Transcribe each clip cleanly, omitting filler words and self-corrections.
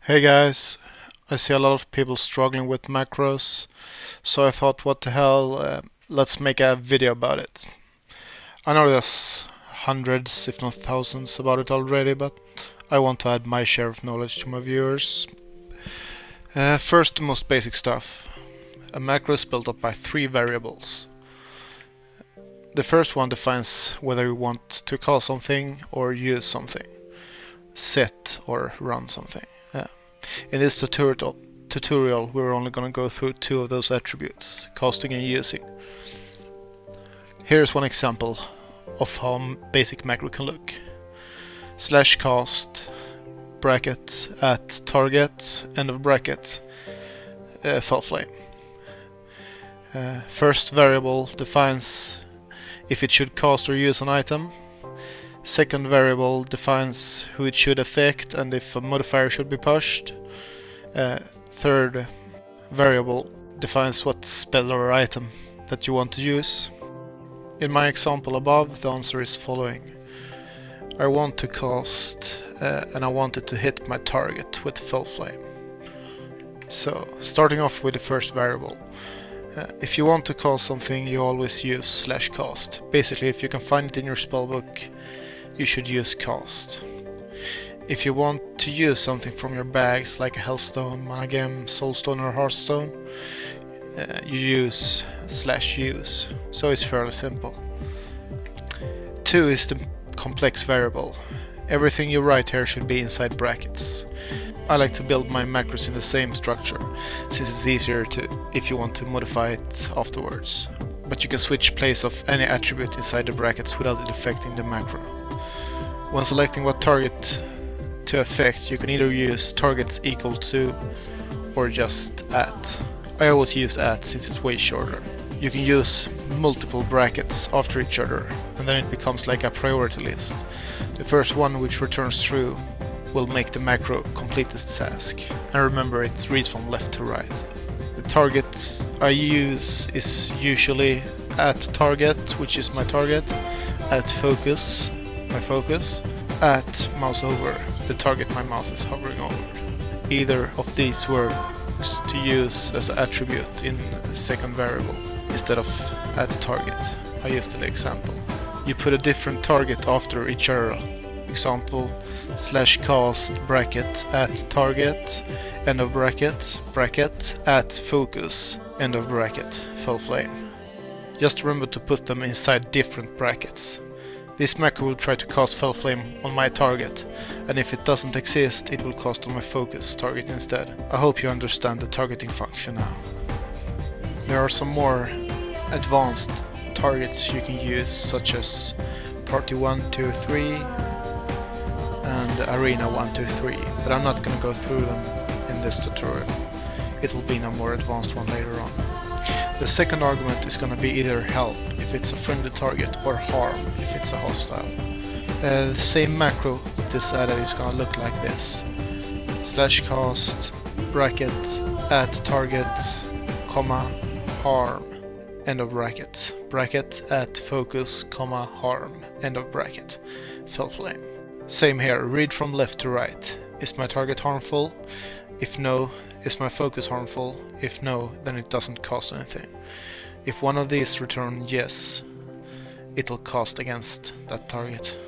Hey guys, I see a lot of people struggling with macros, so I thought what the hell, let's make a video about it. I know there's hundreds, if not thousands, about it already, but I want to add my share of knowledge to my viewers. First, the most basic stuff. A macro is built up by three variables. The first one defines whether you want to call something or use something, set or run something. In this tutorial, we're only going to go through two of those attributes, casting and using. Here's one example of how a basic macro can look. Slash cast, bracket, at target, end of bracket, fell flame. First variable defines if it should cast or use an item. Second variable defines who it should affect and if a modifier should be pushed. Third variable defines what spell or item that you want to use. In my example above, the answer is following. I want to cast and I want it to hit my target with fell flame. So, starting off with the first variable. If you want to cast something, you always use slash cast. Basically, if you can find it in your spellbook, you should use cast. If you want to use something from your bags like a Hellstone, Managem, Soulstone or Hearthstone, you use slash use, so it's fairly simple. 2 is the complex variable. Everything you write here should be inside brackets. I like to build my macros in the same structure, since it's easier if you want to modify it afterwards. But you can switch place of any attribute inside the brackets without it affecting the macro. When selecting what target to affect, you can either use target equal to or just at. I always use at since it's way shorter. You can use multiple brackets after each other and then it becomes like a priority list. The first one which returns true will make the macro complete its task. And remember, it reads from left to right. The targets I use is usually at target, which is my target, at focus, my focus, at mouse over, the target my mouse is hovering over. Either of these works to use as an attribute in the second variable instead of at target. I used an example. You put a different target after each other. Example, slash cast bracket at target, end of bracket, bracket at focus, end of bracket, fell flame. Just remember to put them inside different brackets. This macro will try to cast fell flame on my target, and if it doesn't exist, it will cast on my focus target instead. I hope you understand the targeting function now. There are some more advanced targets you can use, such as Party 1, 2, 3 and Arena 1, 2, 3, but I'm not gonna go through them in this tutorial. It will be a more advanced one later on. The second argument is gonna be either help if it's a friendly target or harm if it's a hostile. The same macro with this added is gonna look like this. Slash cast, bracket, at target, comma, harm, end of bracket, bracket, at focus, comma, harm, end of bracket, fell flame. Same here, read from left to right. Is my target harmful? If no, is my focus harmful? If no, then it doesn't cost anything. If one of these return yes, it'll cost against that target.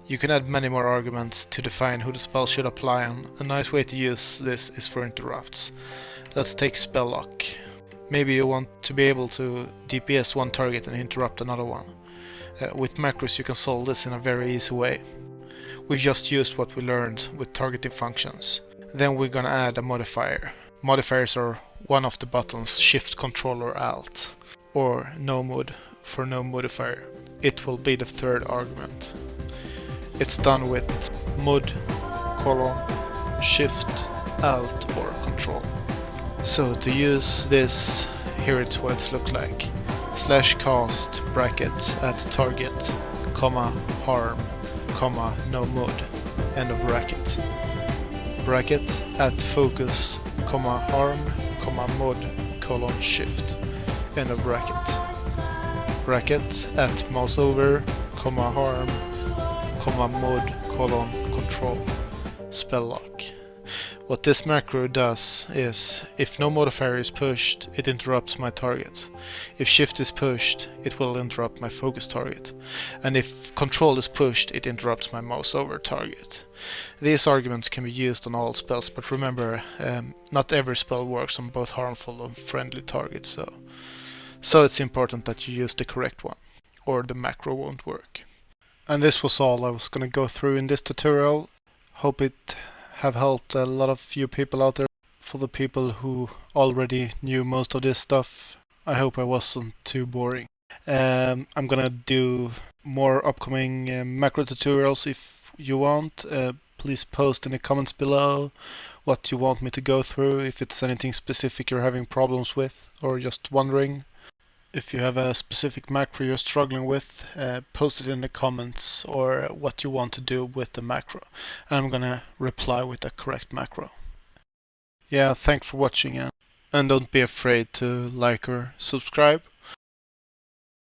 You can add many more arguments to define who the spell should apply on. A nice way to use this is for interrupts. Let's take spell lock. Maybe you want to be able to DPS one target and interrupt another one. With macros you can solve this in a very easy way. We just used what we learned with targeting functions. Then we're gonna add a modifier. Modifiers are one of the buttons, Shift, Control or Alt, or no mod for no modifier. It will be the third argument. It's done with mod, colon, Shift, Alt or Control. So to use this, here it's what it looks like. Slash cast, bracket, at target, comma, harm, comma, no mod, end of bracket. Bracket, at focus, comma, harm, comma, mod, colon, shift, end of bracket. Bracket, at mouse over, comma, harm, comma, mod, colon, control. spell lock. What this macro does is, if no modifier is pushed, it interrupts my target. If shift is pushed, it will interrupt my focus target. And if control is pushed, it interrupts my mouse over target. These arguments can be used on all spells, but remember, not every spell works on both harmful and friendly targets, so it's important that you use the correct one, or the macro won't work. And this was all I was gonna go through in this tutorial. Hope it have helped a lot of you people out there. For the people who already knew most of this stuff, I hope I wasn't too boring. I'm gonna do more upcoming macro tutorials if you want. Please post in the comments below what you want me to go through, if it's anything specific you're having problems with or just wondering. If you have a specific macro you're struggling with, post it in the comments or what you want to do with the macro, and I'm gonna reply with the correct macro. Yeah, thanks for watching, and don't be afraid to like or subscribe.